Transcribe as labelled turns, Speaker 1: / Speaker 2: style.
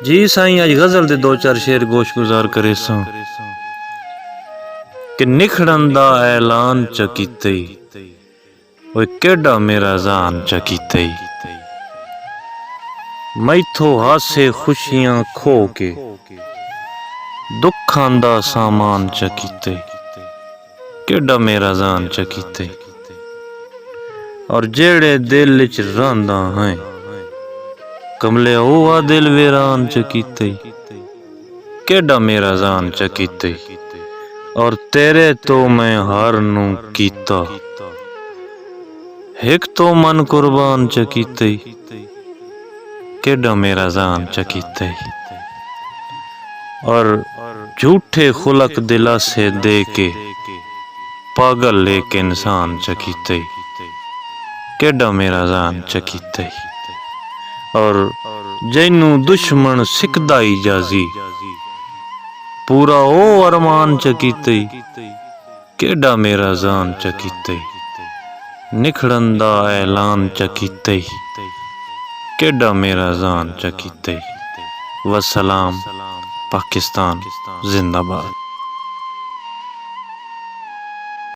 Speaker 1: जी साईं अज गजल दे दो चार शेर गोश गुजार करे सां कि निखड़न दा ऐलान च कीते ओए केड़ा मेरा जान च कीते मैथों हासे खुशियां खो के दुखां दा सामान च कीते केड़ा मेरा जान च कीते और जेड़े दिल च रहांदा है कमले हुआ दिल वीरान च कीते केड़ा मेरा जान च कीते और तेरे तो मैं हार नू कीता हिक तो मन कुर्बान च कीते केड़ा मेरा जान च कीते और झूठे खुलक दिलासे दे के पागल लेके इंसान च कीते केड़ा मेरा जान च कीते और जैनू दुश्मन सिकदा ही जाजी पूरा ओ अरमान च कीते केड़ा मेरा जान च कीते निखड़न दा ऐलान च कीते केड़ा मेरा जान च कीते। वसलाम पाकिस्तान जिंदाबाद।